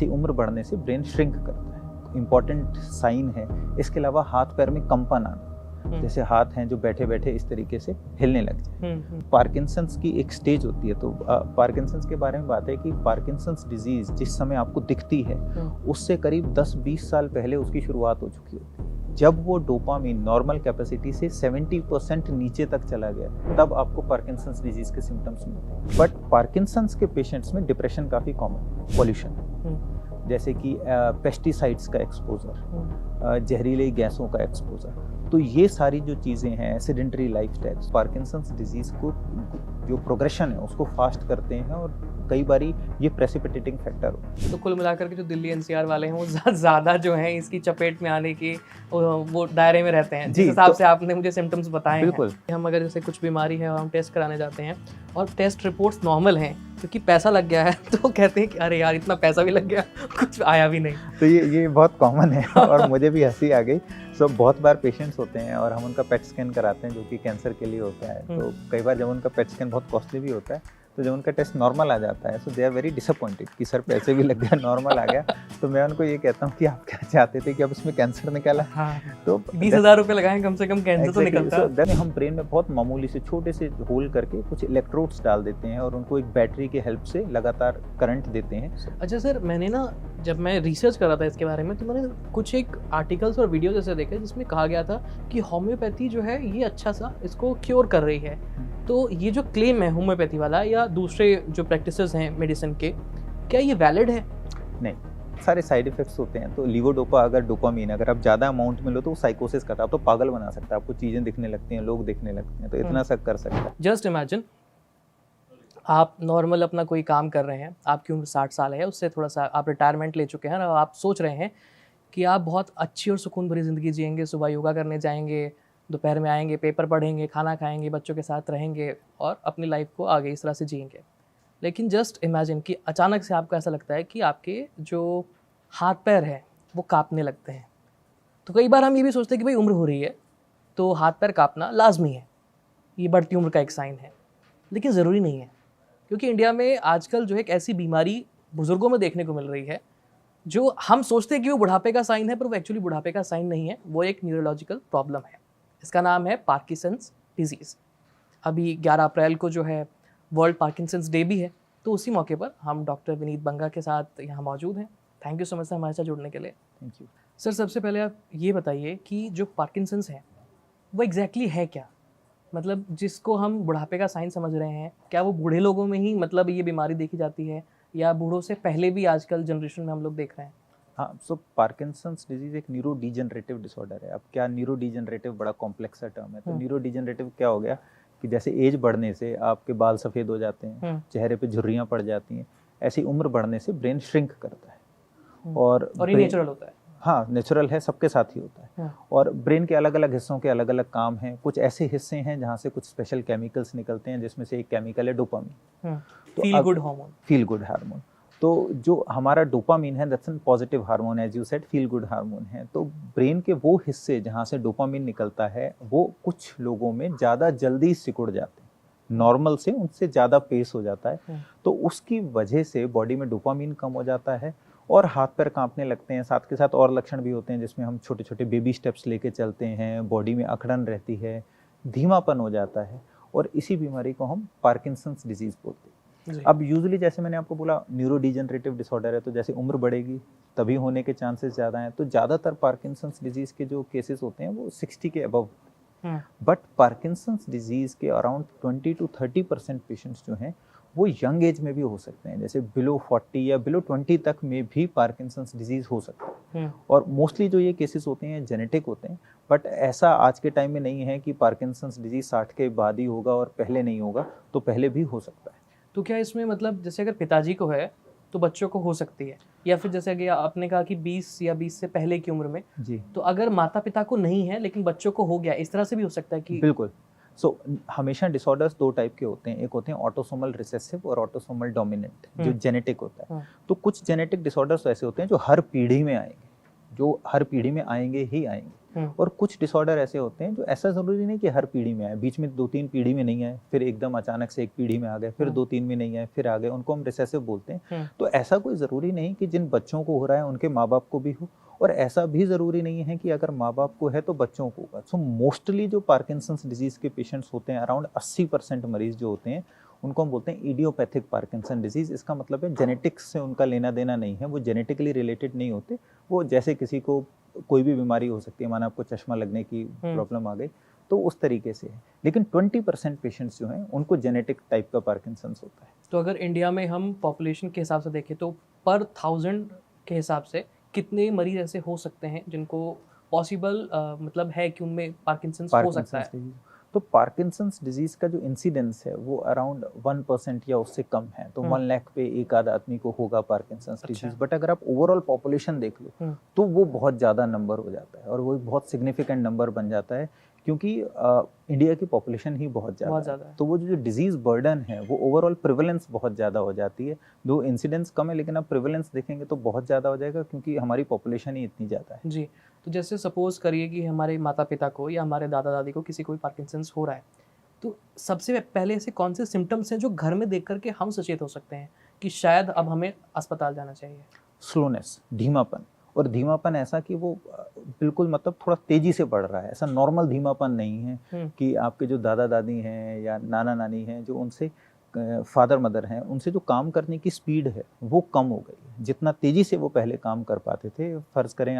जैसी उम्र बढ़ने से ब्रेन श्रिंक करता है, इम्पॉर्टेंट साइन है। इसके अलावा हाथ पैर में कंपन आना, जैसे हाथ हैं जो बैठे बैठे इस तरीके से हिलने लग जाए। पार्किंसंस की एक स्टेज होती है। तो पार्किंसंस के बारे में बात है कि पार्किंसंस डिजीज जिस समय आपको दिखती है उससे करीब 10-20 साल पहले उसकी शुरुआत हो चुकी होती है। जब वो डोपामिन नॉर्मल कैपेसिटी से 70% नीचे तक चला गया तब आपको पार्किंसंस डिजीज के सिम्टम्स मिलते हैं। बट पार्किंसंस के पेशेंट्स में डिप्रेशन काफ़ी कॉमन, पॉल्यूशन जैसे कि पेस्टिसाइड्स का एक्सपोजर, जहरीली गैसों का एक्सपोजर, तो ये सारी जो चीज़ें हैं, सेडेंटरी लाइफस्टाइल, पार्किंसंस डिजीज़ को जो प्रोग्रेशन है उसको फास्ट करते हैं और कई बारी ये प्रेसिपिटेटिंग फैक्टर हो। तो कुल मिलाकर के जो दिल्ली एनसीआर वाले हैं वो ज़्यादा जो हैं इसकी चपेट में आने की वो दायरे में रहते हैं, जिस हिसाब से आपने मुझे सिम्टम्स बताए हैं। हम अगर जैसे कुछ बीमारी है और हम टेस्ट कराने जाते हैं और टेस्ट रिपोर्ट्स नॉर्मल हैं क्योंकि पैसा लग गया है, तो कहते हैं कि अरे यार इतना पैसा भी लग गया, कुछ आया भी नहीं। तो ये बहुत कॉमन है और मुझे भी हंसी आ गई। सो बहुत बार पेशेंट्स होते हैं और हम उनका पेट स्कैन कराते हैं जो कि कैंसर के लिए होता है। तो कई बार जब उनका पेट स्कैन बहुत कॉस्टली भी होता है तो जब उनका टेस्ट नॉर्मल आ जाता है, सो दे आर वेरी डिसअपॉइंटेड कि सर पैसे भी लग गया, नॉर्मल आ गया। तो मैं उनको ये कहता हूँ कि आप क्या चाहते थे कि अब इसमें कैंसर निकाला? हाँ, तो 20,000 रुपये लगाएं कम से कम कैंसर तो निकलता है। हम ब्रेन में बहुत मामूली से छोटे से होल करके कुछ इलेक्ट्रोड्स डाल देते हैं और उनको एक बैटरी के हेल्प से लगातार करंट देते हैं। अच्छा सर, मैंने ना जब मैं रिसर्च कर रहा था इसके बारे में तो मैंने कुछ एक आर्टिकल्स और वीडियो जैसे देखे जिसमें कहा गया था कि होम्योपैथी जो है ये अच्छा सा इसको क्योर कर रही है। तो ये जो क्लेम है होम्योपैथी वाला या दूसरे जो प्रैक्टिसेस हैं मेडिसिन के, क्या ये वैलिड है? नहीं, सारे साइड इफेक्ट्स होते हैं। तो लीवोडोपा अगर डोपामीन अगर आप ज़्यादा अमाउंट में लो तो वो साइकोसिस करता है, तो पागल बना सकता है, आपको चीज़ें दिखने लगती हैं, लोग दिखने लगते हैं, तो इतना सब कर सकता है। जस्ट इमेजिन आप नॉर्मल अपना कोई काम कर रहे हैं, आपकी उम्र 60 साल है, उससे थोड़ा सा आप रिटायरमेंट ले चुके हैं और आप सोच रहे हैं कि आप बहुत अच्छी और सुकून भरी ज़िंदगी जिएंगे, सुबह योगा करने जाएंगे, दोपहर में आएंगे, पेपर पढ़ेंगे, खाना खाएंगे, बच्चों के साथ रहेंगे और अपनी लाइफ को आगे इस तरह से जिएंगे। लेकिन जस्ट इमेजिन कि अचानक से आपको ऐसा लगता है कि आपके जो हाथ पैर हैं वो कांपने लगते हैं। तो कई बार हम ये भी सोचते हैं कि भाई उम्र हो रही है तो हाथ पैर कांपना लाजमी है, ये बढ़ती उम्र का एक साइन है, लेकिन ज़रूरी नहीं है। क्योंकि इंडिया में आजकल जो है एक ऐसी बीमारी बुज़ुर्गों में देखने को मिल रही है जो हम सोचते हैं कि वो बुढ़ापे का साइन है, पर वो एक्चुअली बुढ़ापे का साइन नहीं है, वो एक न्यूरोलॉजिकल प्रॉब्लम है। इसका नाम है पार्किंसंस डिजीज़। अभी 11 अप्रैल को जो है वर्ल्ड पार्किंसंस डे भी है, तो उसी मौके पर हम डॉक्टर विनीत बंगा के साथ यहाँ मौजूद हैं। Thank you so much sir हमारे साथ जुड़ने के लिए। Thank you sir. सबसे पहले आप ये बताइए कि जो पार्किंसंस है वो एग्जैक्टली है क्या? मतलब जिसको हम बुढ़ापे का साइन समझ रहे हैं, क्या वो बूढ़े लोगों में ही मतलब ये बीमारी देखी जाती है या बूढ़ों से पहले भी आजकल जनरेशन में हम लोग देख रहे हैं? हाँ, सो पार्किंसंस डिजीज एक न्यूरो डिजेनरेटिव डिसऑर्डर है। अब क्या न्यूरो डिजेनरेटिव बड़ा कॉम्प्लेक्स सा टर्म है। तो न्यूरो डिजेनरेटिव क्या हो गया कि जैसे एज बढ़ने से आपके बाल सफ़ेद हो जाते हैं, चेहरे पे झुर्रियाँ पड़ जाती हैं, ऐसी उम्र बढ़ने से ब्रेन श्रिंक करता है। और ये नेचुरल होता है? हाँ, नेचुरल है, सबके साथ ही होता है। और ब्रेन के अलग अलग हिस्सों के अलग अलग काम हैं। कुछ ऐसे हिस्से हैं जहाँ से कुछ स्पेशल केमिकल्स निकलते हैं, जिसमें से एक केमिकल है dopamine. Feel good hormone. Feel good hormone. तो जो हमारा डोपामीन है that's an positive hormone, as you said, feel good hormone है। तो ब्रेन के वो हिस्से जहाँ से डोपामीन निकलता है वो कुछ लोगों में ज़्यादा जल्दी सिकुड़ जाते हैं, नॉर्मल से उनसे ज़्यादा पेस हो जाता है। तो उसकी वजह से बॉडी में डोपामीन कम हो जाता है और हाथ पैर कांपने लगते हैं। साथ के साथ और लक्षण भी होते हैं जिसमें हम छोटे छोटे बेबी स्टेप्स लेके चलते हैं, बॉडी में अकड़न रहती है, धीमापन हो जाता है, और इसी बीमारी को हम पार्किंसंस डिजीज बोलते हैं। अब यूजुअली जैसे मैंने आपको बोला न्यूरो डिजेनरेटिव डिसऑर्डर है, तो जैसे उम्र बढ़ेगी तभी होने के चांसेस ज़्यादा हैं। तो ज़्यादातर पार्किंसंस डिजीज़ के जो केसेस होते हैं वो 60 के अबव। बट पार्किंसंस डिजीज़ के अराउंड 20 to 30% पेशेंट्स जो हैं वो यंग एज में भी हो सकते हैं, जैसे बिलो 40 या बिलो 20 तक में भी पार्किंसंस डिजीज़ हो सकता है। और मोस्टली जो ये केसेस होते हैं जेनेटिक होते हैं, बट ऐसा आज के टाइम में नहीं है कि पार्किंसंस डिजीज़ 60 के बाद ही होगा और पहले नहीं होगा, तो पहले भी हो सकता है। तो क्या इसमें मतलब जैसे अगर पिताजी को है तो बच्चों को हो सकती है, या फिर जैसे कि आपने कहा कि 20 या 20 से पहले की उम्र में जी, तो अगर माता पिता को नहीं है लेकिन बच्चों को हो गया, इस तरह से भी हो सकता है कि? बिल्कुल। सो हमेशा डिसऑर्डर्स दो टाइप के होते हैं, एक होते हैं ऑटोसोमल रिसेसिव और ऑटोसोमल डोमिनेंट, जो जेनेटिक होता है। तो कुछ जेनेटिक डिसऑर्डर्स ऐसे होते हैं जो हर पीढ़ी में आएंगे, जो हर पीढ़ी में आएंगे ही आएंगे। और कुछ डिसऑर्डर ऐसे होते हैं जो ऐसा ज़रूरी नहीं कि हर पीढ़ी में आए, बीच में 2-3 पीढ़ी में नहीं आए, फिर एकदम अचानक से एक पीढ़ी में आ गए, फिर 2-3 में नहीं आए, फिर आ गए, उनको हम रिसेसिव बोलते हैं। तो ऐसा कोई ज़रूरी नहीं कि जिन बच्चों को हो रहा है उनके माँ बाप को भी हो, और ऐसा भी ज़रूरी नहीं है कि अगर माँ बाप को है तो बच्चों को होगा। सो मोस्टली जो पार्किंसंस डिजीज़ के पेशेंट्स होते हैं, अराउंड 80% मरीज़ जो होते हैं, उनको हम बोलते हैं इडियोपैथिक पार्किंसन डिजीज़। इसका मतलब है जेनेटिक्स से उनका लेना देना नहीं है, वो जेनेटिकली रिलेटेड नहीं होते। वो जैसे किसी को कोई भी बीमारी हो सकती है, माना आपको चश्मा लगने की प्रॉब्लम आ गई, तो उस तरीके से है। लेकिन 20% पेशेंट्स जो हैं उनको जेनेटिक टाइप का पार्किंसंस होता है। तो अगर इंडिया में हम पॉपुलेशन के हिसाब से देखें तो पर 1000 के हिसाब से कितने मरीज ऐसे हो सकते हैं जिनको पॉसिबल मतलब है कि उनमें पार्किंसंस हो सकता है? तो पार्किंसंस डिजीज का जो इंसिडेंस है वो अराउंड 1% या उससे कम है। तो 1 लाख पे एक आध आदमी को होगा पार्किंसंस डिजीज। बट अगर आप ओवरऑल पॉपुलेशन देख लो तो वो बहुत ज़्यादा नंबर हो जाता है, और वो एक बहुत सिग्निफिकेंट नंबर बन जाता है, क्योंकि इंडिया की पॉपुलेशन ही बहुत ज़्यादा है। तो वो जो डिजीज़ बर्डन है वो ओवरऑल प्रिवेलेंस बहुत ज़्यादा हो जाती है। दो इंसिडेंस कम है लेकिन आप प्रिवेलेंस देखेंगे तो बहुत ज़्यादा हो जाएगा, क्योंकि हमारी पॉपुलेशन ही इतनी ज़्यादा है। जी। तो जैसे सपोज करिए कि हमारे माता पिता को या हमारे दादा दादी को किसी को पार्किंसंस हो रहा है, तो सबसे पहले ऐसे कौन से सिम्टम्स हैं जो घर में देख करके हम सचेत हो सकते हैं कि शायद अब हमें अस्पताल जाना चाहिए? स्लोनेस, धीमापन। और धीमापन ऐसा कि वो बिल्कुल मतलब थोड़ा तेजी से बढ़ रहा है, ऐसा नॉर्मल धीमापन नहीं है कि आपके जो दादा दादी हैं या नाना नानी हैं, जो उनसे फादर मदर हैं, उनसे जो काम करने की स्पीड है वो कम हो गई है। जितना तेजी से वो पहले काम कर पाते थे, फर्ज करें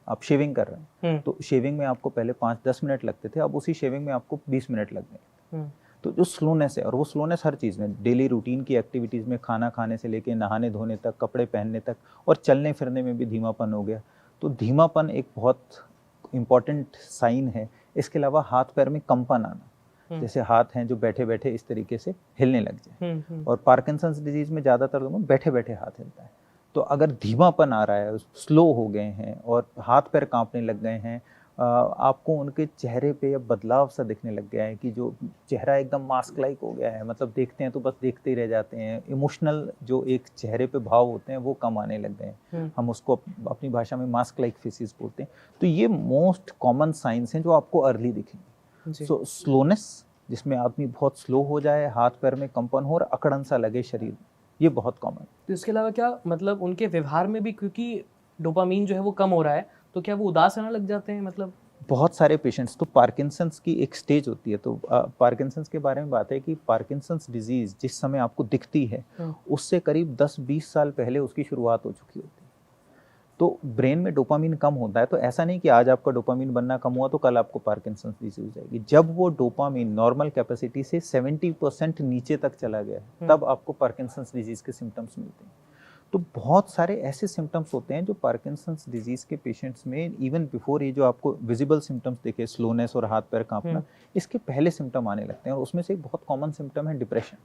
आप शेविंग कर रहे हैं तो शेविंग में आपको पहले 5-10 मिनट लगते थे, अब उसी शेविंग में आपको 20 मिनट लग गए। तो जो स्लोनेस है, और वो स्लोनेस हर चीज़ में, डेली रूटीन की एक्टिविटीज़ में, खाना खाने से लेके नहाने धोने तक, कपड़े पहनने तक, और चलने फिरने में भी धीमापन हो गया। तो धीमापन एक बहुत इम्पॉर्टेंट साइन है। इसके अलावा हाथ पैर में कंपन आना, जैसे हाथ हैं जो बैठे बैठे इस तरीके से हिलने लग जाए। और पार्किंसंस डिजीज़ में ज़्यादातर लोगों में बैठे बैठे हाथ हिलता है। तो अगर धीमापन आ रहा है, स्लो हो गए हैं और हाथ पैर कांपने लग गए हैं, आपको उनके चेहरे पे अब बदलाव सा दिखने लग गया है कि जो चेहरा एकदम मास्क लाइक हो गया है, मतलब देखते हैं तो बस देखते ही रह जाते हैं। इमोशनल जो एक चेहरे पे भाव होते हैं वो कम आने लग गए हैं। हम उसको अपनी भाषा में मास्क लाइक फेसेस बोलते हैं। तो ये मोस्ट कॉमन साइंस हैं जो आपको अर्ली दिखेंगे। सो स्लोनेस, जिसमें आदमी बहुत स्लो हो जाए, हाथ पैर में कंपन हो और अकड़न सा लगे शरीर, ये बहुत कॉमन। तो इसके अलावा क्या मतलब उनके व्यवहार में भी, क्योंकि डोपामीन जो है वो कम हो रहा है, तो क्या वो उदास रहने लग जाते हैं? मतलब बहुत सारे पेशेंट्स, तो पार्किंसंस की एक स्टेज होती है। तो पार्किंसंस के बारे में बात है कि पार्किंसंस डिजीज़ जिस समय आपको दिखती है उससे करीब 10-20 साल पहले उसकी शुरुआत हो चुकी होती है। तो ब्रेन में डोपामीन कम होता है, तो ऐसा नहीं कि आज आपका डोपामीन बनना कम हुआ तो कल आपको पार्किंसंस डिजीज हो जाएगी। जब वो डोपामीन नॉर्मल कैपेसिटी से 70% नीचे तक चला गया है, तब आपको पार्किंसंस डिजीज के सिम्टम्स मिलते हैं। तो बहुत सारे ऐसे सिम्टम्स होते हैं जो पार्किंसंस डिजीज के पेशेंट्स में इवन बिफोर ये जो आपको विजिबल सिम्टम्स देखे, स्लोनेस और हाथ पैर कांपना, इसके पहले सिम्टम आने लगते हैं। और उसमें से एक बहुत कॉमन सिम्टम है डिप्रेशन।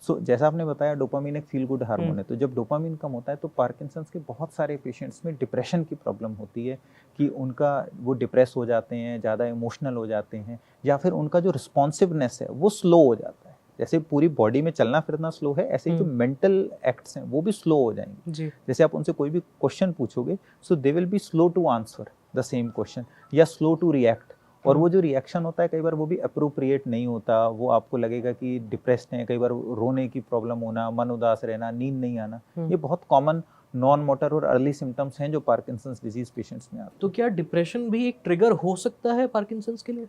सो जैसा आपने बताया, डोपामीन एक फील गुड हार्मोन है। तो जब डोपामीन कम होता है तो पार्किंसंस के बहुत सारे पेशेंट्स में डिप्रेशन की प्रॉब्लम होती है कि उनका वो डिप्रेस हो जाते हैं, ज़्यादा इमोशनल हो जाते हैं, या फिर उनका जो रिस्पॉन्सिवनेस है वो स्लो हो जाता है। जैसे पूरी बॉडी में चलना फिरना स्लो है, ऐसे ही जो मेंटल एक्ट्स हैं वो भी स्लो हो जाएंगे जी। जैसे आप उनसे कोई भी क्वेश्चन पूछोगे, so they will be slow to answer the same question या स्लो टू रिएक्ट। और वो जो रिएक्शन होता है कई बार वो भी अप्रोप्रिएट नहीं होता, वो आपको लगेगा कि डिप्रेस्ड हैं। कई बार रोने की प्रॉब्लम होना, मन उदास रहना, नींद नहीं आना, ये बहुत कॉमन नॉन मोटर और अर्ली सिम्टम्स हैं जो पार्किंसंस डिजीज पेशेंट्स में आते हैं। तो क्या डिप्रेशन भी एक ट्रिगर हो सकता है पार्किंसंस के लिए?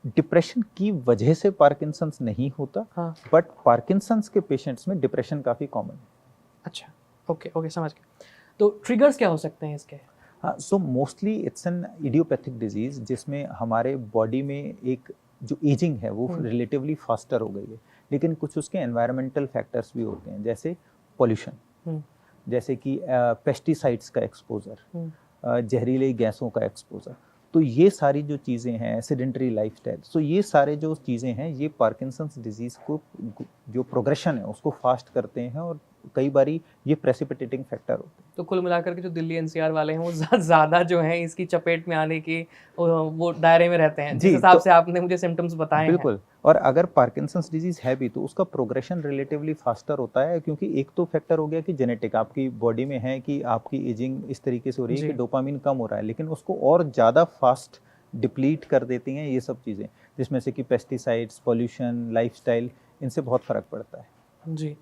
डिप्रेशन की वजह से पार्किंसंस नहीं होता, बट पार्किंसंस के पेशेंट्स में डिप्रेशन काफ़ी कॉमन है। अच्छा, ओके समझ गया। तो ट्रिगर्स क्या हो सकते हैं इसके? हाँ, so mostly it's an idiopathic disease जिसमें हमारे बॉडी में एक जो एजिंग है वो रिलेटिवली फास्टर हो गई है, लेकिन कुछ उसके एनवायरमेंटल फैक्टर्स भी होते हैं, जैसे पॉल्यूशन, जैसे कि पेस्टिसाइड्स का एक्सपोजर, जहरीली गैसों का एक्सपोजर। तो ये सारी जो चीज़ें हैं, सेडेंटरी लाइफस्टाइल, सो ये सारे जो चीज़ें हैं ये पार्किंसंस डिजीज़ को जो प्रोग्रेशन है उसको फास्ट करते हैं और कई बारी ये प्रेसिपिटेटिंग फैक्टर होते हैं। तो कुल मिलाकर के जो दिल्ली एनसीआर वाले हैं वो ज़्यादा जो हैं इसकी चपेट में आने की वो दायरे में रहते हैं, जिस जी, हिसाब तो से आपने मुझे सिम्टम्स बताए हैं। बिल्कुल। और अगर पार्किंसंस डिजीज़ है भी तो उसका प्रोग्रेशन रिलेटिवली फास्टर होता है, क्योंकि एक तो फैक्टर हो गया कि जेनेटिक आपकी बॉडी में है कि आपकी एजिंग इस तरीके से हो रही है जी। कि डोपामाइन कम हो रहा है, लेकिन उसको और ज़्यादा फास्ट डिप्लीट कर देती हैं ये सब चीज़ें, जिसमें से कि पेस्टिसाइड्स, पॉल्यूशन, लाइफ़स्टाइल, इनसे बहुत फ़र्क पड़ता है। जी।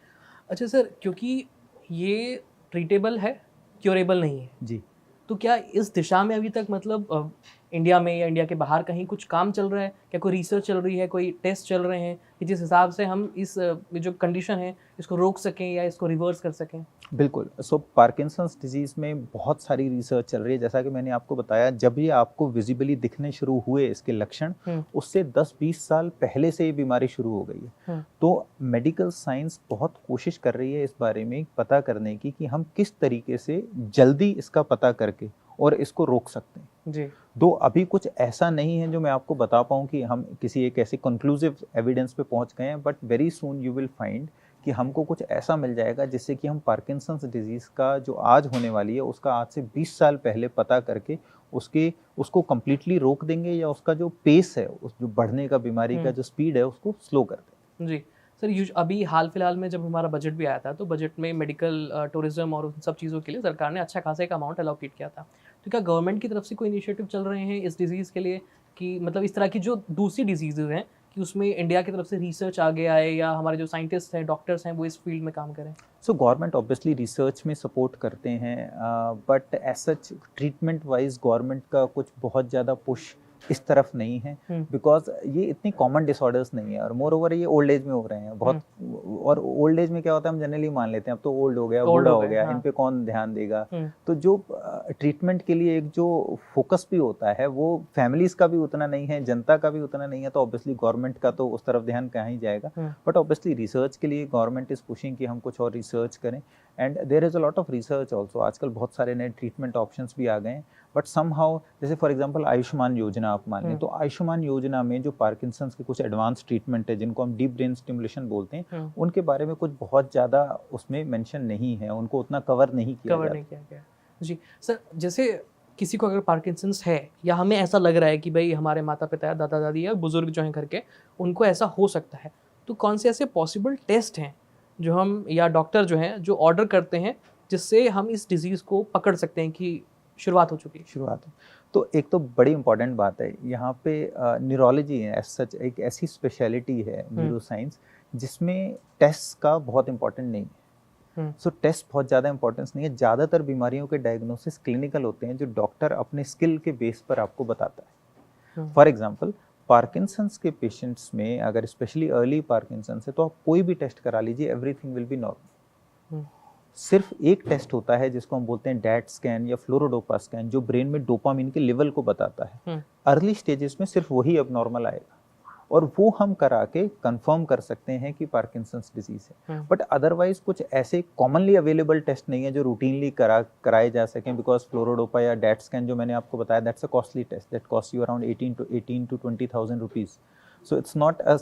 अच्छा सर, क्योंकि ये ट्रीटेबल है, क्यूरेबल नहीं है, जी। तो क्या इस दिशा में अभी तक मतलब इंडिया में या इंडिया के बाहर कहीं कुछ काम चल रहा है? क्या कोई रिसर्च चल रही है, कोई टेस्ट चल रहे हैं कि जिस हिसाब से हम इस जो कंडीशन है इसको रोक सकें या इसको रिवर्स कर सकें? बिल्कुल। सो पार्किंसंस डिजीज़ में बहुत सारी रिसर्च चल रही है। जैसा कि मैंने आपको बताया, जब ये आपको विज़िबली दिखने शुरू हुए इसके लक्षण, हुँ, उससे 10-20 साल पहले से ये बीमारी शुरू हो गई है। हुँ, तो मेडिकल साइंस बहुत कोशिश कर रही है इस बारे में पता करने की कि हम किस तरीके से जल्दी इसका पता करके और इसको रोक सकते हैं। जी। दो अभी कुछ ऐसा नहीं है जो मैं आपको बता पाऊँ कि हम किसी एक ऐसे कंक्लूसिव एविडेंस पे पहुँच गए हैं, but very soon you will find कि हमको कुछ ऐसा मिल जाएगा जिससे कि हम पार्किंसंस डिजीज़ का जो आज होने वाली है उसका आज से 20 साल पहले पता करके उसको कंप्लीटली रोक देंगे, या उसका जो पेस है, उस जो बढ़ने का बीमारी का जो स्पीड है उसको स्लो कर देंगे। जी। सर अभी हाल-फिलहाल में जब हमारा बजट भी आया था, तो बजट में मेडिकल टूरिज़्म और उन सब चीज़ों के लिए सरकार ने अच्छा खासा एक अमाउंट एलोकेट किया था। तो क्या गवर्नमेंट की तरफ से कोई इनिशिएटिव चल रहे हैं इस डिज़ीज़ के लिए कि मतलब इस तरह की जो दूसरी डिज़ीज़ेज़ हैं कि उसमें इंडिया की तरफ से रिसर्च आगे आए या हमारे जो साइंटिस्ट हैं, डॉक्टर्स हैं, वो इस फील्ड में काम करें? सो गवर्नमेंट ऑब्वियसली रिसर्च में सपोर्ट करते हैं, but as such treatment wise government का कुछ बहुत ज़्यादा पुश इस तरफ नहीं है, हुँ, बिकॉज ये इतनी कॉमन डिसऑर्डर्स नहीं है, और मोर ओवर ये ओल्ड एज में हो रहे हैं बहुत। और ओल्ड एज में क्या होता है, हम जनरली मान लेते हैं अब तो ओल्ड हो गया, ओल्ड बूढ़ा हो हो गए, गया, हाँ। इन पे कौन ध्यान देगा। हुँ, तो जो ट्रीटमेंट के लिए एक जो फोकस भी होता है वो फैमिलीज का भी उतना नहीं है, जनता का भी उतना नहीं है, तो ऑब्वियसली गवर्नमेंट का तो उस तरफ ध्यान कहाँ ही जाएगा। हुँ, बट ऑब्वियसली रिसर्च के लिए गवर्नमेंट इज पुशिंग कि हम कुछ और रिसर्च करें, and there is a lot of research also. आजकल बहुत सारे नए ट्रीटमेंट ऑप्शंस भी आ गए हैं, बट समहाउ जैसे फॉर एग्जांपल आयुष्मान योजना आप मान लें, तो आयुष्मान योजना में जो पार्किंसंस के कुछ एडवांस ट्रीटमेंट है जिनको हम डीप ब्रेन स्टिमुलेशन बोलते हैं, हुँ, उनके बारे में कुछ बहुत ज़्यादा उसमें मेंशन नहीं है, उनको उतना कवर नहीं किया कवर जाता। नहीं किया गया। जी, सर जैसे किसी को अगर पार्किंसंस है या हमें ऐसा लग रहा है कि भई हमारे माता-पिता या दादा-दादी या बुज़ुर्ग जो हैं घर के, उनको ऐसा हो सकता है, तो कौन से ऐसे पॉसिबल टेस्ट हैं, जो हम या डॉक्टर जो हैं, जो ऑर्डर करते हैं, जिससे हम इस डिज़ीज़ को पकड़ सकते हैं कि शुरुआत हो चुकी है? शुरुआत में। तो एक तो बड़ी इंपॉर्टेंट बात है यहाँ पे, न्यूरोलॉजी है एज सच एक ऐसी स्पेशलिटी है हुँ, न्यूरो साइंस जिसमें टेस्ट का बहुत इंपॉर्टेंट नहीं है। हुँ, सो टेस्ट बहुत ज़्यादा इंपॉर्टेंस नहीं है। ज़्यादातर बीमारियों के डायग्नोसिस क्लिनिकल होते हैं जो डॉक्टर अपने स्किल के बेस पर आपको बताता है। हुँ, फॉर एग्जांपल पार्किंसंस के पेशेंट्स में अगर स्पेशली अर्ली पार्किंसंस है तो आप कोई भी टेस्ट करा लीजिए, एवरीथिंग विल बी नॉर्मल। हुँ, सिर्फ एक टेस्ट होता है जिसको हम बोलते हैं डैट स्कैन या फ्लोरोडोपा स्कैन, जो ब्रेन में डोपामिन के लेवल को बताता है। हुँ, अर्ली स्टेजेस में सिर्फ वही अब नॉर्मल आएगा, और वो हम करा के कंफर्म कर सकते हैं कि पार्किंसंस डिजीज है। हुँ, बट अदरवाइज कुछ ऐसे कॉमनली अवेलेबल टेस्ट नहीं है जो रूटीनली कराए जा सकें, बिकॉज फ्लोरोडोपा या डैट स्कैन जो मैंने आपको बताया, that's a costly test that cost you around 18 to 20,000 rupees. So it's not a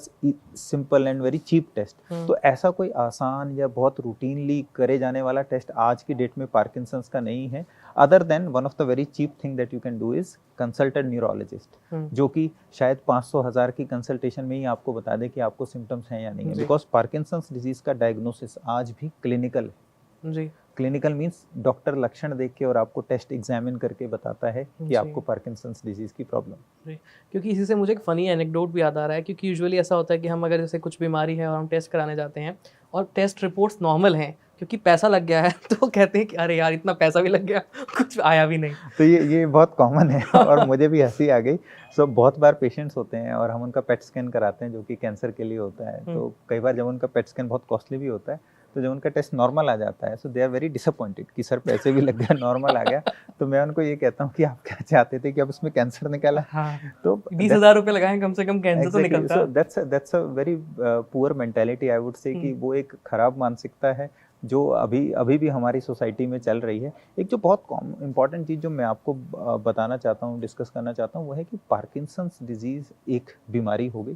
simple and very cheap test. हुँ, तो ऐसा कोई आसान या बहुत रूटीनली करे जाने वाला टेस्ट आज की डेट में पार्किंसंस का नहीं है, other than one of the very cheap thing that you can do is consult a neurologist, हुँ, जो कि शायद 500,000 की कंसल्टेशन में ही आपको बता दे कि आपको सिम्टम्स हैं या नहीं है, जी, बिकॉज पार्किंसंस डिजीज का डायग्नोसिस आज भी क्लिनिकल है। जी, क्लिनिकल मीन्स डॉक्टर लक्षण देख के और आपको टेस्ट एग्जामिन करके बताता है कि जी। आपको पार्किंसंस डिजीज की प्रॉब्लम। जी, क्योंकि इसी से मुझे एक फ़नी एनेक्डोट भी याद आ रहा है, क्योंकि यूजुअली ऐसा होता है कि हम अगर जैसे कुछ बीमारी है और हम टेस्ट कराने जाते हैं और टेस्ट रिपोर्ट्स नॉर्मल हैं, क्योंकि पैसा लग गया है तो कहते हैं कि अरे यार इतना पैसा भी लग गया, कुछ आया भी नहीं। तो ये बहुत कॉमन है और मुझे भी हंसी आ गई। सो बहुत बार पेशेंट्स होते हैं और हम उनका पेट स्कैन कराते हैं जो कि कैंसर के लिए होता है, हुँ, तो कई बार जब उनका पेट स्कैन बहुत कॉस्टली भी होता है, तो जब उनका टेस्ट नॉर्मल आ जाता है, सो दे आर वेरी डिसअपॉइंटेड कि सर पैसे भी लग गए, नॉर्मल आ गया। तो मैं उनको ये कहता हूँ कि आप क्या चाहते थे कि अब इसमें कैंसर निकाला? हाँ, तो 20,000 रुपए लगाएँ कम से कम कैंसर तो एग्जैक्टली, निकलता। So that's a very poor mentality, I would say कि वो एक खराब मानसिकता है जो अभी अभी भी हमारी सोसाइटी में चल रही है। एक जो बहुत इंपॉर्टेंट चीज़ जो मैं आपको बताना चाहता हूँ, डिस्कस करना चाहता हूँ, वो है कि पार्किंसंस डिजीज़ एक बीमारी हो गई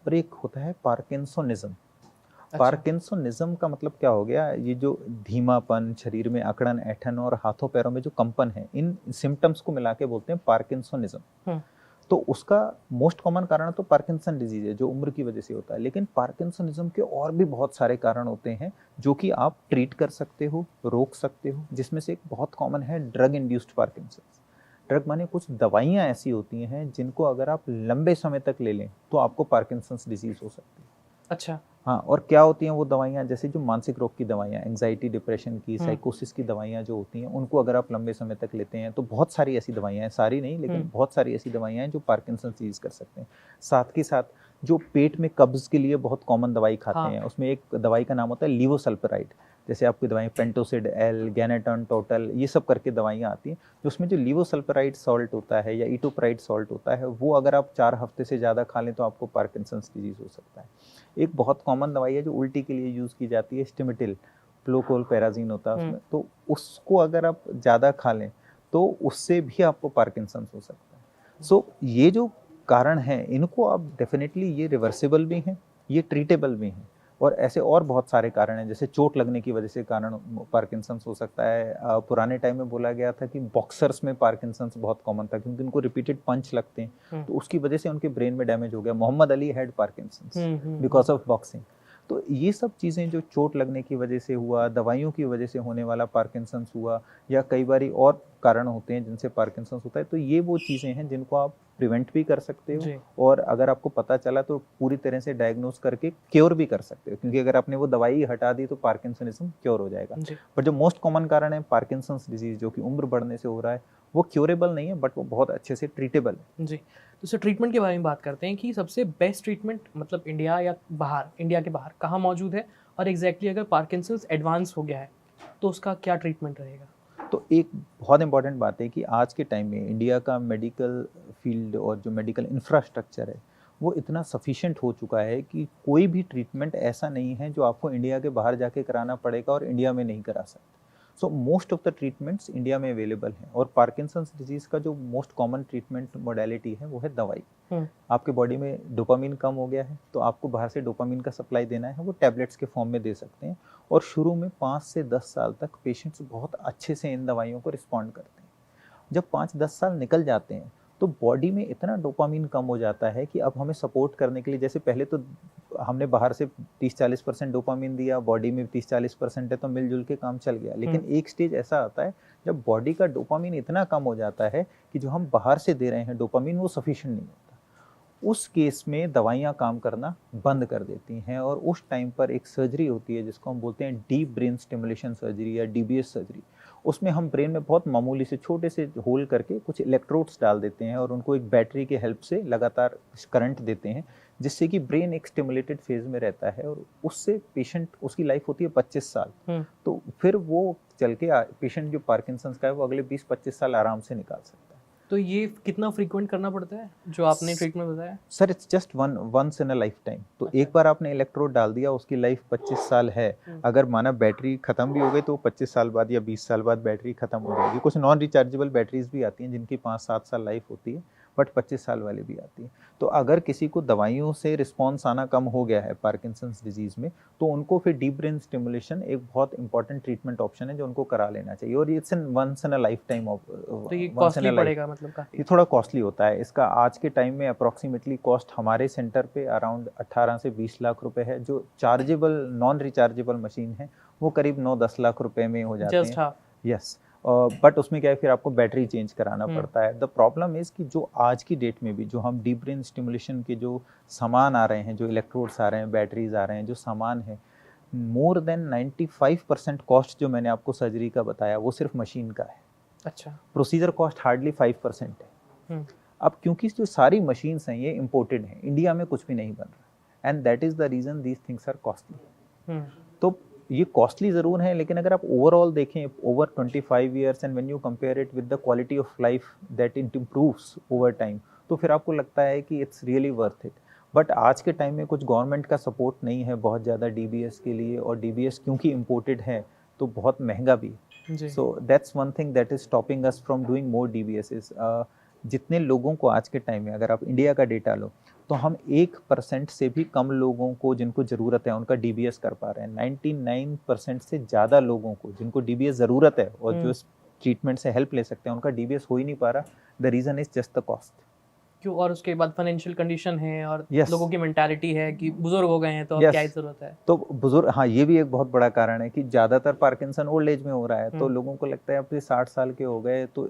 और एक होता है पार्किंसोनिज्म। पार्किंसनिज्म का मतलब क्या हो गया, ये जो धीमापन, शरीर में अकड़न, ऐंठन और हाथों पैरों में जो कंपन है, इन सिम्टम्स को मिला के बोलते हैं पार्किंसनिज्म। तो उसका मोस्ट कॉमन कारण तो पार्किंसन डिजीज है, जो उम्र की वजह से होता है। लेकिन पार्किंसनिज्म के और भी बहुत सारे कारण होते हैं जो कि आप ट्रीट कर सकते हो, रोक सकते हो, जिसमें से एक बहुत कॉमन है ड्रग इंड्यूस्ड पार्किंसन। ड्रग माने कुछ दवाइयाँ ऐसी होती हैं जिनको अगर आप लंबे समय तक ले लें तो आपको पार्किंसंस डिजीज हो सकती है। अच्छा। हाँ, और क्या होती हैं वो दवाइयाँ, जैसे जो मानसिक रोग की दवाइयाँ, एंग्जाइटी, डिप्रेशन की, साइकोसिस की दवाइयाँ जो होती हैं, उनको अगर आप लंबे समय तक लेते हैं तो बहुत सारी ऐसी दवाइयाँ हैं, सारी नहीं लेकिन बहुत सारी ऐसी दवाइयाँ हैं जो पार्किंसन डिजीज कर सकते हैं। साथ के साथ जो पेट में कब्ज के लिए बहुत कॉमन दवाई खाते हैं, उसमें एक दवाई का नाम होता है लीवोसल्फराइड। जैसे आपकी दवाएं पेंटोसिड एल, गैनेटन, टोटल, ये सब करके दवाइयाँ आती हैं, जो उसमें जो लीवोसल्फराइड सॉल्ट होता है या इटोप्राइड सॉल्ट होता है, वो अगर आप 4 हफ्ते से ज़्यादा खा लें तो आपको पार्किंसंस डिजीज हो सकता है। एक बहुत कॉमन दवाई है जो उल्टी के लिए यूज़ की जाती है, स्टिमिटिल, प्लोकोलपेराजीन होता है उसमें, तो उसको अगर आप ज़्यादा खा लें तो उससे भी आपको पार्किंसंस हो सकता है। सो ये जो कारण हैं, इनको आप डेफिनेटली, ये रिवर्सिबल भी हैं, ये ट्रीटेबल भी हैं, और ऐसे और बहुत सारे कारण हैं, जैसे चोट लगने की वजह से कारण पार्किंसंस हो सकता है। पुराने टाइम में बोला गया था कि बॉक्सर्स में पार्किंसंस बहुत कॉमन था, क्योंकि उनको रिपीटेड पंच लगते हैं, तो उसकी वजह से उनके ब्रेन में डैमेज हो गया। Muhammad Ali had Parkinson's because of boxing. तो ये सब चीज़ें जो चोट लगने की वजह से हुआ, दवाइयों की वजह से होने वाला पार्किंसंस हुआ, या कई बार और कारण होते हैं जिनसे पार्किंसंस होता है, तो ये वो चीज़ें हैं जिनको आप प्रिवेंट भी कर सकते हो, और अगर आपको पता चला तो पूरी तरह से डायग्नोज करके क्योर भी कर सकते हो, क्योंकि अगर आपने वो दवाई हटा दी तो पार्किंसनिज्म क्योर हो जाएगा। पर जो मोस्ट कॉमन कारण है पार्किंसंस डिजीज, जो कि उम्र बढ़ने से हो रहा है, वो क्योरेबल नहीं है, बट वो बहुत अच्छे से ट्रीटेबल है। जी, तो सर ट्रीटमेंट के बारे में बात करते हैं कि सबसे बेस्ट ट्रीटमेंट मतलब इंडिया या बाहर, इंडिया के बाहर कहाँ मौजूद है, और एग्जैक्टली अगर पार्किंसंस एडवांस हो गया है तो उसका क्या ट्रीटमेंट रहेगा? तो एक बहुत इंपॉर्टेंट बात है कि आज के टाइम में इंडिया का मेडिकल फील्ड और जो मेडिकल इंफ्रास्ट्रक्चर है, वो इतना सफिशिएंट हो चुका है कि कोई भी ट्रीटमेंट ऐसा नहीं है जो आपको इंडिया के बाहर जाके कराना पड़ेगा और इंडिया में नहीं करा सकते। So most of the treatments India में अवेलेबल हैं, और पार्किंसंस डिजीज़ का जो मोस्ट कॉमन ट्रीटमेंट मोडेलिटी है वो है दवाई। आपके बॉडी में डोपामिन कम हो गया है तो आपको बाहर से डोपामिन का सप्लाई देना है, वो टैबलेट्स के फॉर्म में दे सकते हैं, और शुरू में 5 से 10 साल तक पेशेंट्स बहुत अच्छे से इन दवाइयों को रिस्पॉन्ड करते हैं। जब 5-10 साल निकल जाते हैं तो बॉडी में इतना डोपामिन कम हो जाता है कि अब हमें सपोर्ट करने के लिए, जैसे पहले तो हमने बाहर से 30-40% डोपामिन दिया, बॉडी में 30-40% है तो मिलजुल के काम चल गया, लेकिन एक स्टेज ऐसा आता है जब बॉडी का डोपामिन इतना कम हो जाता है कि जो हम बाहर से दे रहे हैं डोपामिन, वो सफिशिएंट नहीं होता। उस केस में दवाइयाँ काम करना बंद कर देती हैं, और उस टाइम पर एक सर्जरी होती है जिसको हम बोलते हैं डीप ब्रेन स्टिमुलेशन सर्जरी या डीबीएस सर्जरी। उसमें हम ब्रेन में बहुत मामूली से छोटे से होल करके कुछ इलेक्ट्रोड्स डाल देते हैं और उनको एक बैटरी के हेल्प से लगातार करंट देते हैं, जिससे कि ब्रेन एक स्टिमुलेटेड फेज में रहता है, और उससे पेशेंट, उसकी लाइफ होती है 25 साल। तो फिर वो चल के पेशेंट जो पार्किंसंस का है वो अगले 20-25 साल आराम से निकाल सकता है। तो ये कितना फ्रीक्वेंट करना पड़ता है जो आपने ट्रीटमेंट बताया? Sir it's just once in a lifetime. तो एक बार आपने इलेक्ट्रोड डाल दिया, उसकी लाइफ 25 साल है। अगर माना बैटरी खत्म भी हो गई तो 25 साल बाद या 20 साल बाद बैटरी खत्म हो जाएगी। कुछ नॉन रिचार्जेबल बैटरीज भी आती हैं जिनकी 5-7 साल लाइफ होती है, बट 25 साल वाली भी आती है। तो अगर किसी को दवाइयों से रिस्पॉन्स आना कम हो गया है पार्किंसंस डिजीज में, तो उनको फिर डीप ब्रेन स्टिमुलेशन एक बहुत इंपॉर्टेंट ट्रीटमेंट ऑप्शन है जो उनको करा लेना चाहिए, और it's in once in a lifetime. तो ये कॉस्टली पड़ेगा मतलब काफी? ये थोड़ा कॉस्टली होता है। इसका आज के टाइम में अप्रॉक्सीमेटली कॉस्ट हमारे सेंटर पे अराउंड 18 से 20 लाख रुपए है। जो चार्जेबल नॉन रिचार्जेबल मशीन है वो करीब 9-10 लाख रुपए में हो जाते हैं। यस, बट उसमें क्या है, फिर आपको बैटरी चेंज कराना पड़ता है। द प्रॉब्लम इज कि जो आज की डेट में भी जो हम डीप ब्रेन स्टिमुलेशन के जो सामान आ रहे हैं, जो इलेक्ट्रोड्स आ रहे हैं, बैटरीज आ रहे हैं, जो सामान है, मोर देन 95% कॉस्ट जो मैंने आपको सर्जरी का बताया वो सिर्फ मशीन का है। अच्छा। प्रोसीजर कॉस्ट हार्डली 5% है। अब क्योंकि जो सारी मशीन्स हैं ये इम्पोर्टेड हैं, इंडिया में कुछ भी नहीं बन रहा, and that is the reason these things are costly. तो ये कॉस्टली ज़रूर है, लेकिन अगर आप ओवरऑल देखें over 25 years and when you compare it with the quality of life that it improves over time, तो फिर आपको लगता है कि it's really worth it. But आज के टाइम में कुछ गवर्नमेंट का सपोर्ट नहीं है बहुत ज़्यादा डीबीएस के लिए, और डीबीएस क्योंकि इम्पोर्टेड है तो बहुत महंगा भी है। So that's one thing that is stopping us from doing more DBSS. जितने लोगों को आज के टाइम में, अगर आप इंडिया का डेटा लो तो हम 1% से भी कम लोगों को जिनको ज़रूरत है उनका DBS कर पा रहे हैं। 99% से ज़्यादा लोगों को जिनको DBS ज़रूरत है और जो इस ट्रीटमेंट से हेल्प ले सकते हैं, उनका DBS हो ही नहीं पा रहा। The reason is just the cost. क्यों? और उसके बाद फाइनेंशियल कंडीशन है और Yes. लोगों की मेंटालिटी है कि बुजुर्ग हो गए हैं तो अब क्या ही ज़रूरत है। तो बुजुर्ग, हाँ, ये भी एक बहुत बड़ा कारण है कि ज़्यादातर पार्किंसन ओल्ड एज में हो रहा है। तो लोगों को लगता है अब ये 60 साल के हो गए तो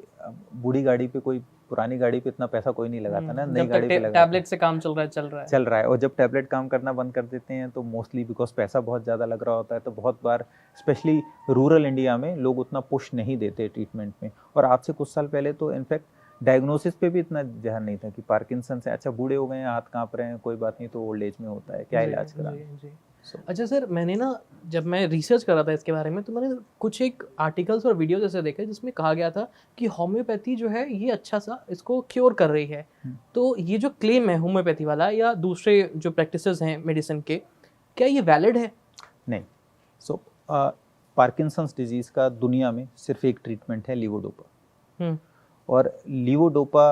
बूढ़ी गाड़ी पे, कोई पुरानी गाड़ी पे इतना पैसा कोई नहीं लगाता ना, नई गाड़ी पे लगाता है। टैबलेट से काम चल रहा है। और जब टैबलेट काम करना बंद कर देते हैं तो मोस्टली बिकॉज पैसा बहुत ज़्यादा लग रहा होता है, तो बहुत बार स्पेशली रूरल इंडिया में लोग उतना पुश नहीं देते ट्रीटमेंट में। और आज से कुछ साल पहले तो इनफैक्ट डायग्नोसिस पे भी इतना ध्यान नहीं था कि पार्किंसन से, अच्छा बूढ़े हो गए हैं, हाथ कांप रहे हैं, कोई बात नहीं, तो ओल्ड एज में होता है, क्या इलाज कराना। अच्छा सर, मैंने ना जब मैं रिसर्च कर रहा था इसके बारे में तो मैंने कुछ एक आर्टिकल्स और वीडियो जैसे देखे जिसमें कहा गया था कि होम्योपैथी जो है ये अच्छा सा इसको क्योर कर रही है। तो ये जो क्लेम है होम्योपैथी वाला या दूसरे जो प्रैक्टिसेस हैं मेडिसिन के, क्या ये वैलिड है? नहीं। सो पार्किंसंस डिजीज़ का दुनिया में सिर्फ एक ट्रीटमेंट है, लीवोडोपा। और लीवोडोपा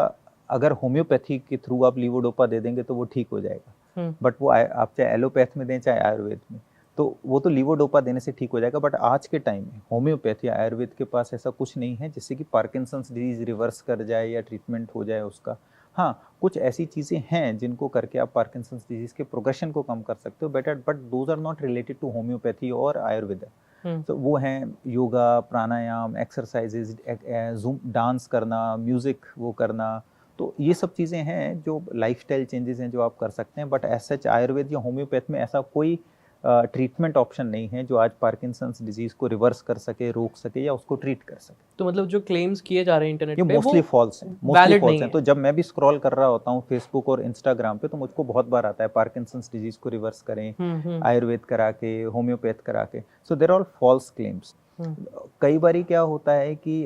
अगर होम्योपैथी के थ्रू आप लीवोडोपा दे देंगे तो वो ठीक हो जाएगा। बट वो आप चाहे एलोपैथ में दें चाहे आयुर्वेद में, तो वो तो लीवोडोपा देने से ठीक हो जाएगा। बट आज के टाइम में होम्योपैथी या आयुर्वेद के पास ऐसा कुछ नहीं है जिससे कि पार्किंसंस डिजीज़ रिवर्स कर जाए या ट्रीटमेंट हो जाए उसका। हाँ, कुछ ऐसी चीज़ें हैं जिनको करके आप पार्किंसंस डिजीज़ के प्रोग्रेशन को कम कर सकते हो, but those are not related to homeopathy और आयुर्वेद। तो वो हैं योगा, प्राणायाम, एक्सरसाइजेज, डांस करना, म्यूज़िक वो करना। तो ये सब चीज़ें हैं जो लाइफस्टाइल चेंजेस हैं जो आप कर सकते हैं। बट एज सच आयुर्वेद या होम्योपैथ में ऐसा कोई ट्रीटमेंट ऑप्शन नहीं है जो आज पार्किंसंस डिजीज़ को रिवर्स कर सके, रोक सके या उसको ट्रीट कर सके। तो मतलब जो क्लेम्स किए जा रहे हैं इंटरनेट ये पे मोस्टली फॉल्स हैं, तो जब मैं भी स्क्रॉल कर रहा होता हूँ फेसबुक और इंस्टाग्राम पे तो मुझको बहुत बार आता है पार्किंसंस डिजीज़ को रिवर्स करें आयुर्वेद करा के, होम्योपैथ करा के। So they're all false claims. कई बारी क्या होता है कि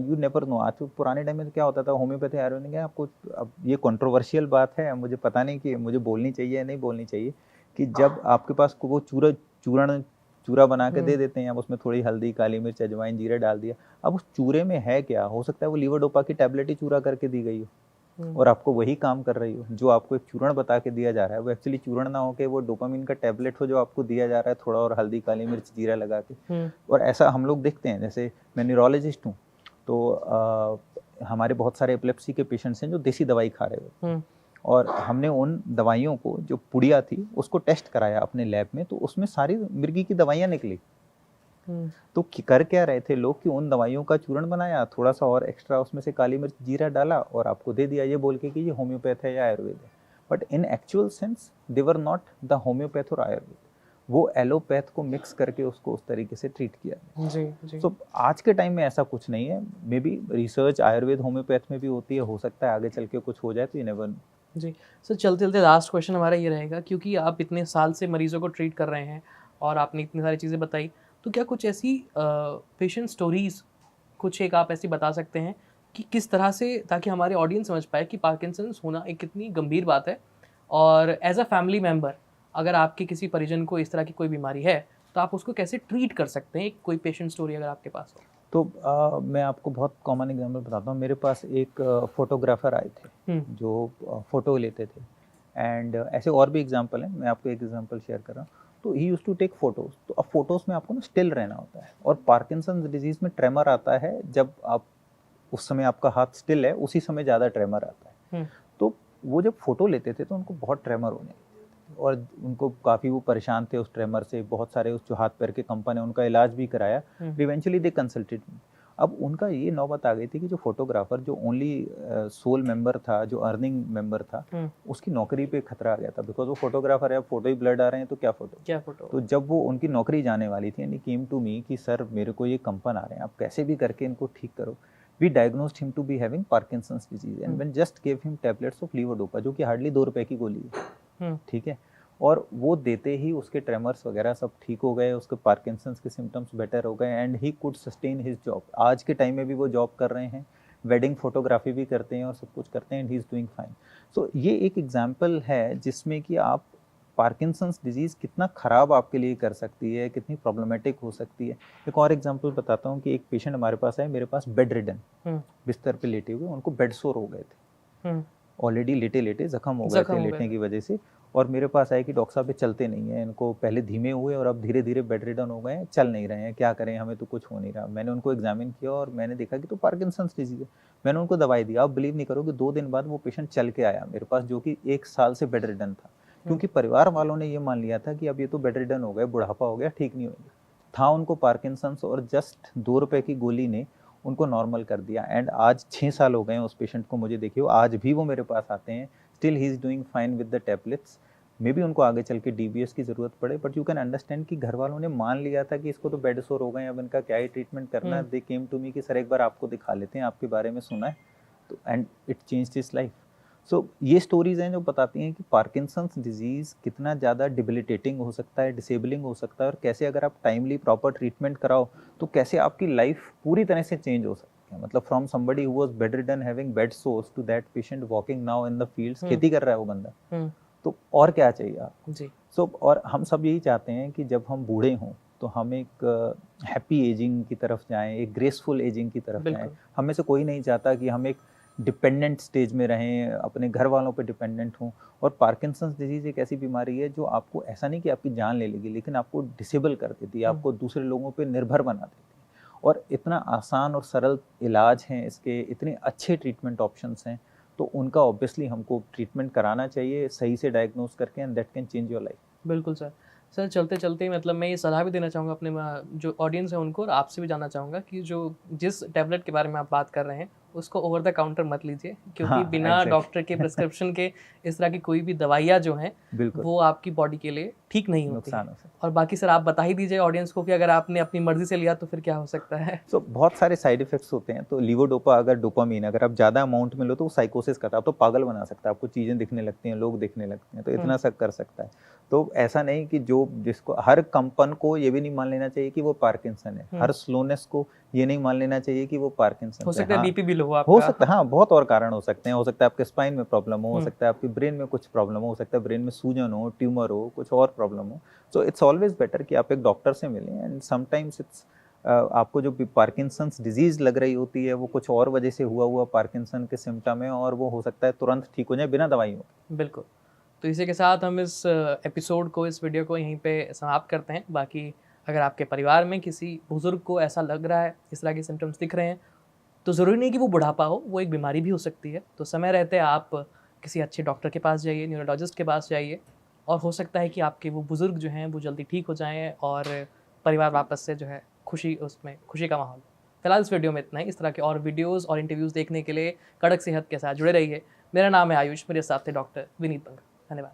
यू नेवर नो। आज पुराने टाइम में क्या होता था, होम्योपैथी आयुर्वेद में आपको, अब ये कंट्रोवर्शियल बात है, मुझे पता नहीं कि मुझे बोलनी चाहिए या नहीं बोलनी चाहिए, कि जब आपके पास वो चूरा बना के दे देते हैं, अब उसमें थोड़ी हल्दी, काली मिर्च, अजवाइन, जीरा डाल दिया। अब उस चूरे में है क्या, हो सकता है वो लीवोडोपा की टैबलेट ही चूरा करके दी गई हो और आपको वही काम कर रही हो। जो आपको एक चूर्ण बता के दिया जा रहा है वो एक्चुअली चूर्ण ना हो के वो डोपामिन का टैबलेट हो जो आपको दिया जा रहा है, थोड़ा और हल्दी, काली मिर्च, जीरा लगा के। और ऐसा हम लोग देखते हैं, जैसे मैं न्यूरोलॉजिस्ट हूँ तो हमारे बहुत सारे एपिलेप्सी के पेशेंट्स हैं जो देसी दवाई खा रहे हो, और हमने उन दवाइयों को, जो पुड़िया थी, उसको टेस्ट कराया अपने लैब में, तो उसमें सारी मिर्गी की दवाइयाँ निकली। तो कर क्या रहे थे लोग कि उन दवाइयों का चूर्ण बनाया, थोड़ा सा और एक्स्ट्रा उसमें से काली मिर्च, जीरा डाला और आपको दे दिया, ये बोल के कि ये होम्योपैथ है या आयुर्वेद है। But in actual sense they were not the homeopath और आयुर्वेद। वो एलोपैथ को मिक्स करके उसको उस तरीके से ट्रीट किया। जी। तो आज के टाइम में ऐसा कुछ नहीं है। May be research Ayurveda homeopath में भी होती है, हो सकता है आगे चल के कुछ हो जाए, तो ये नेवर नो। जी सर, चलते चलते लास्ट क्वेश्चन हमारा ये रहेगा, क्योंकि आप इतने साल से मरीजों को ट्रीट कर रहे हैं और आपने इतनी सारी चीज़ें बताई, तो क्या कुछ ऐसी पेशेंट स्टोरीज़ कुछ एक आप ऐसी बता सकते हैं कि किस तरह से, ताकि हमारे ऑडियंस समझ पाए कि पार्किंसंस होना एक कितनी गंभीर बात है, और एज अ फैमिली मेम्बर अगर आपके किसी परिजन को इस तरह की कोई बीमारी है तो आप उसको कैसे ट्रीट कर सकते हैं? कोई पेशेंट स्टोरी अगर आपके पास हो तो मैं आपको बहुत कॉमन एग्जांपल बताता हूँ। मेरे पास एक फोटोग्राफर आए थे जो फ़ोटो लेते थे, एंड ऐसे और भी एग्जांपल हैं, मैं आपको एक एग्जांपल शेयर कर रहा हूँ। तो ही यूज़ टू टेक फोटोज़। तो अब फोटोज़ में आपको ना स्टिल रहना होता है, और पार्किंसंस डिजीज़ में ट्रेमर आता है जब आप उस समय आपका हाथ स्टिल है, उसी समय ज़्यादा ट्रेमर आता है। तो वो जब फोटो लेते थे तो उनको बहुत ट्रेमर होने और उनको काफ़ी वो परेशान थे उस ट्रेमर से। बहुत सारे उस जो हाथ पैर के कंपन है उनका इलाज भी कराया, इवेंचुअली दे कंसल्टेड मी। अब उनका ये नौबत आ गई थी कि जो फोटोग्राफर, जो ओनली सोल मेंबर था, जो अर्निंग मेंबर था, उसकी नौकरी पे खतरा आ गया था, बिकॉज वो फोटोग्राफर है, अब फोटो ही ब्लड आ रहे हैं तो क्या फोटो। तो जब वो उनकी नौकरी जाने वाली थी, and he came to me कि सर मेरे को ये कंपन आ रहे हैं, आप कैसे भी करके इनको ठीक करो। We diagnosed him to be having Parkinson's disease and when just gave him tablets of levodopa, जो कि हार्डली 2 रुपए की गोली है, ठीक है। और वो देते ही उसके ट्रेमर्स वगैरह सब ठीक हो गए, उसके पार्किंसंस के सिम्टम्स बेटर हो गए, and he could sustain his job. आज के टाइम में भी वो जॉब कर रहे हैं, वेडिंग फोटोग्राफी भी करते हैं और सब कुछ करते हैं, and he is doing fine. So ये एक एग्जाम्पल है जिसमें कि आप पार्किंसंस डिजीज़ कितना ख़राब आपके लिए कर सकती है, कितनी प्रॉब्लमेटिक हो सकती है। एक और एग्जांपल बताता हूँ कि एक पेशेंट हमारे पास है, मेरे पास बेड रिडन, बिस्तर पे लेटे हुए, उनको बेड सोर हो गए थे। ऑलरेडी लेटे लेटे जख्म हो गए थे लेटने की वजह से, और मेरे पास आए कि डॉक्टर साहब ये चलते नहीं हैं, इनको पहले धीमे हुए और अब धीरे धीरे बेड रिडन हो गए हैं, चल नहीं रहे हैं, क्या करें, हमें तो कुछ हो नहीं रहा। मैंने उनको एग्जामिन किया और मैंने देखा कि तो पार्किंसंस डिजीज है। मैंने उनको दवाई दी, आप बिलीव नहीं करोगे 2 दिन बाद वो पेशेंट चल के आया मेरे पास, जो कि 1 साल से बेड रिडन था, क्योंकि परिवार वालों ने ये मान लिया था कि अब ये तो बेड रिडन हो गए, बुढ़ापा हो गया, ठीक नहीं होंगे। था उनको पार्किंसंस, और जस्ट 2 रुपए की गोली ने उनको नॉर्मल कर दिया। एंड आज 6 साल हो गए हैं उस पेशेंट को, मुझे देखिए आज भी वो मेरे पास आते हैं, still he is doing fine with the tablets. May be उनको आगे चल के डीबीएस की ज़रूरत पड़े, बट यू कैन अंडरस्टैंड कि घर वालों ने मान लिया था कि इसको तो बेड सोर हो गए, अब इनका क्या ही ट्रीटमेंट करना है। दे केम टू मी कि सर एक बार आपको दिखा लेते हैं, आपके बारे में सुना है तो, and it changed his life. So ये स्टोरीज हैं जो बताती हैं कि पार्किंसंस डिजीज़ कितना ज़्यादा डिबिलिटेटिंग हो सकता है, डिसेबलिंग हो सकता है, और कैसे अगर आप टाइमली प्रॉपर ट्रीटमेंट कराओ तो कैसे आपकी लाइफ पूरी तरह से चेंज हो सकती है। मतलब from somebody who was bedridden having bed sores to that patient walking now in the fields, खेती कर रहा है वो बंदा, तो और क्या चाहिए आपको जी। सो और हम सब यही चाहते हैं कि जब हम बूढ़े हों तो हम एक हैप्पी एजिंग की तरफ जाएं, एक ग्रेसफुल एजिंग की तरफ जाएं। हम में से कोई नहीं चाहता कि हम एक डिपेंडेंट स्टेज में रहें, अपने घर वालों पे डिपेंडेंट हों। और पार्किंसंस डिजीज़ एक ऐसी बीमारी है जो आपको ऐसा नहीं कि आपकी जान ले लेगी, लेकिन आपको डिसेबल कर देती है, आपको दूसरे लोगों पे निर्भर बना देती है। और इतना आसान और सरल इलाज हैं इसके, इतने अच्छे ट्रीटमेंट ऑप्शंस हैं, तो उनका ऑब्वियसली हमको ट्रीटमेंट कराना चाहिए सही से डायग्नोज करके, and that can change your life. बिल्कुल सर। सर चलते चलते मतलब मैं ये सलाह भी देना चाहूँगा अपने जो ऑडियंस है उनको, और आपसे भी जानना चाहूँगा कि जो जिस टैबलेट के बारे में आप बात कर रहे हैं उसको ओवर द काउंटर मत लीजिए, क्योंकि हाँ, बिना डॉक्टर के प्रिस्क्रिप्शन के इस तरह की कोई भी दवाइयाँ जो हैं वो आपकी बॉडी के लिए ठीक नहीं होती है। और बाकी सर आप बता ही दीजिए ऑडियंस को कि अगर आपने अपनी मर्जी से लिया तो फिर क्या हो सकता है। तो बहुत सारे साइड इफेक्ट्स होते हैं। तो लीवोडोपा अगर डोपामीन अगर आप ज़्यादा अमाउंट में लो तो वो साइकोसिस करता है, आप तो पागल बना सकता है, आपको चीज़ें दिखने लगती हैं, लोग दिखने लगते हैं, तो इतना सब कर सकता है। तो ऐसा नहीं कि जो जिसको हर कंपन को ये भी नहीं मान लेना चाहिए कि वो पार्किंसन है, हर स्लोनेस को ये नहीं मान लेना चाहिए कि वो पार्किंसन हो सकता है। बीपी भी लो आपका, हो सकता है, हाँ बहुत और कारण हो सकते हैं। हो सकता है आपके स्पाइन में प्रॉब्लम हो सकता है आपकी ब्रेन में कुछ प्रॉब्लम हो सकता है ब्रेन में सूजन हो, ट्यूमर हो, कुछ और प्रॉब्लम हो। सो इट्स ऑलवेज बेटर कि आप एक डॉक्टर से मिलें। एंड समटाइम्स इट्स आपको जो पार्किंसंस डिजीज लग रही होती है वो कुछ और वजह से हुआ पार्किंसन के सिम्टम है, और वो हो सकता है तुरंत ठीक हो जाए बिना दवाई हो। बिल्कुल। तो इसी के साथ हम इस एपिसोड को, इस वीडियो को यहीं पे समाप्त करते हैं। बाकी अगर आपके परिवार में किसी बुजुर्ग को ऐसा लग रहा है, इस तरह के सिम्टम्स दिख रहे हैं, तो ज़रूरी नहीं कि वो बुढ़ापा हो, वो एक बीमारी भी हो सकती है। तो समय रहते आप किसी अच्छे डॉक्टर के पास जाइए, न्यूरोलॉजिस्ट के पास जाइए, और हो सकता है कि आपके वो बुज़ुर्ग जो हैं वो जल्दी ठीक हो जाएँ और परिवार वापस से जो है खुशी का माहौल। फिलहाल इस वीडियो में इतना ही। इस तरह के और वीडियोज़ और इंटरव्यूज़ देखने के लिए कड़क सेहत के साथ जुड़े रहिए। मेरा नाम है आयुष, मेरे साथ थे डॉक्टर विनीत बंगा। धन्यवाद।